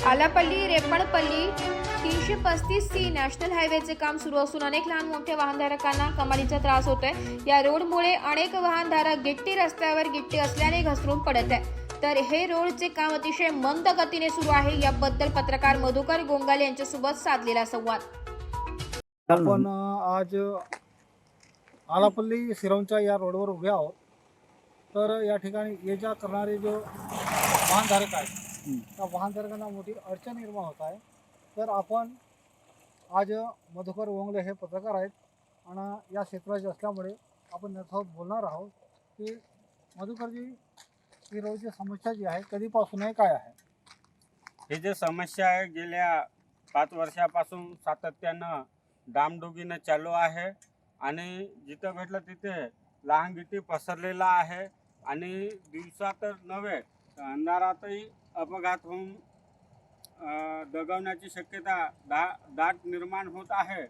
Alapalli रेपणपल्ली 335C national हायवेचे काम सुरू असून अनेक लहान मोठे वाहनधारकांना कमालीचा त्रास होतोय। या रोडमुळे अनेक वाहनधारक गिट्टी रस्त्यावर गिट्टी असल्याने घसरून पडत आहे। तर हे रोडचे काम अतिशय मंद गतीने सुरू आहे। याबद्दल पत्रकार मधुकर गोंगाले यांच्यासोबत साधलेला संवाद। आपण आज आलापल्ली सिरोंचा या रोडवर उभे आहोत। तर या ठिकाणी ये जा करणारे जो वाहनधारक आहेत त्या वाहनधारकांना मोठी अडचण निर्माण होत आहे। तर आपण आज मधुकर गोंगले हे पत्रकार आहेत आणि या क्षेत्राचे असल्यामुळे आपण त्यांच्यासोबत बोलणार आहोत की मधुकरजी, ही रोडची समस्या जी आहे कधीपासून आहे, काय आहे? ही जी समस्या आहे गेल्या 5 वर्षापासून सातत्यानं डामडुगीनं चालू आहे आणि जिथं भेटलं तिथे लहान गिट्टी पसरलेला आहे आणि दिवसा तर नव्हे अंधारातही अपघात होऊन दगावण्याची शक्यता दाट निर्माण होत आहे।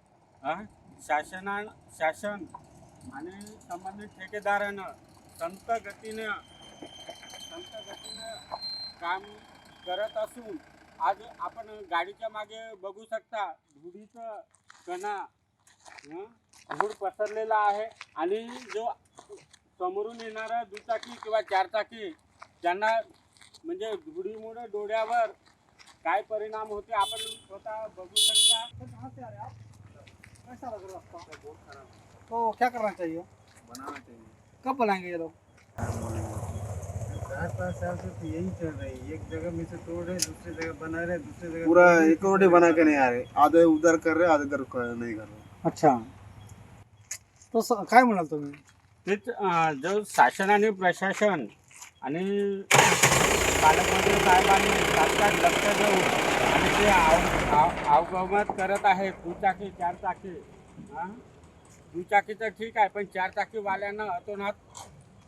शासन आणि संबंधित ठेकेदारानं संत गतीनं काम करत असून आज आपण गाडीच्या मागे बघू शकता धुळीचं कणा धूळ पसरलेला आहे आणि जो समोरून येणारा दुचाकी किंवा चारचाकी त्यांना म्हणजे धुळीमुळे डोळ्यावर काय परिणाम होते आपण स्वतः बघू शकता। कैसा लग रहा है आपको? बहुत खराब। तो क्या करना चाहिए? बनाना चाहिए। कब बनाएंगे ये लोग? 4-5 साल से तो यही चल रही है। एक जगह में से तोड़ रहे, दूसरी जगह बना रहे, दूसरी जगह पूरा एक रोटी बना के नहीं आ रहे, आधे उधर कर रहे, आधे इधर नहीं कर रहे। अच्छा, तो काय म्हणाल तुम्ही? तेच जो शासन आणि प्रशासन आणि पालकमंत्री साहेबांनी तात्काळ लक्ष देऊन आणि ते अवगत करत आहे दुचाकी चारचाकी दुचाकीचं ठीक आहे पण चारचाकीवाल्यांना अतोनात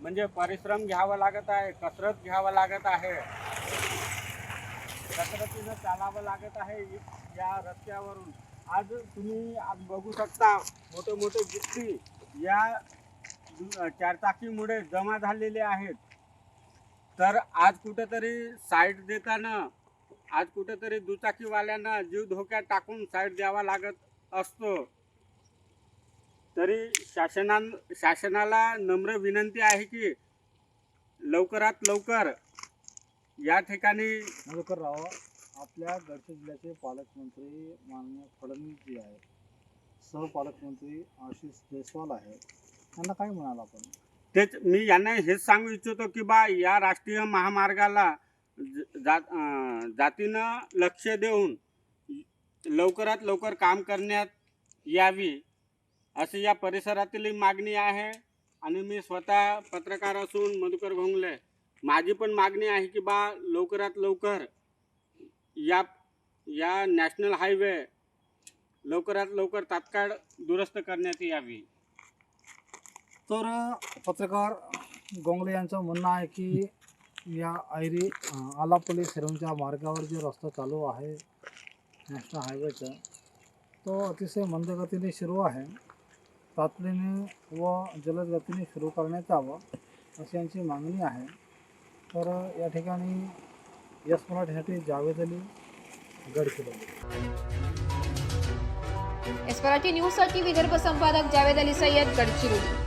म्हणजे परिश्रम घ्यावा लागत आहे, कसरत घ्यावं लागत आहे, कसरतीनं चालावं लागत आहे या रस्त्यावरून। आज तुम्ही आज बघू शकता मोठे मोठे गिट्टी या चारचाकीमुळे जमा झालेले आहेत। तर आज कुठेतरी साईड देताना आज कुठेतरी दुचाकीवाल्यांना जीव धोक्यात टाकून साईड द्यावा लागत असतो। तरी शासनाला नम्र विनंती आहे की लवकरात लवकर या ठिकाणी मधुकरराव, आपल्या गडचिरोली जिल्ह्याचे पालकमंत्री माननीय फडणवीस जी आहे, सहपालकमंत्री आशिष जयस्वाल आहे, त्यांना काय म्हणाल आपण? तेच मी यांना हेच सांगू इच्छितो की बा या राष्ट्रीय महामार्गाला जातीनं लक्ष देऊन लवकरात लवकर काम करण्यात यावी अशी या परिसरातील मागणी आहे। आणि मी स्वतः पत्रकार असून मधुकर गोंगले माझी पण मागणी आहे की बा लवकरात लवकर या नॅशनल हायवे लवकरात लवकर तात्काळ दुरुस्त करण्यात यावी। तर पत्रकार गोंगले यांचं म्हणणं आहे की या आलापल्ली सिरोंचा मार्गावर जो रस्ता चालू आहे नॅशनल हायवेचा, तो अतिशय मंद गतीने सुरू आहे। तातडीने व जलद गतीने सुरू करण्यात यावं अशी यांची मागणी आहे। तर या ठिकाणी यस मराठीसाठी जावेद अली, गडचिरोली। एस मराठी न्यूजसाठी विदर्भ संपादक जावेद अली सय्यद, गडचिरोली।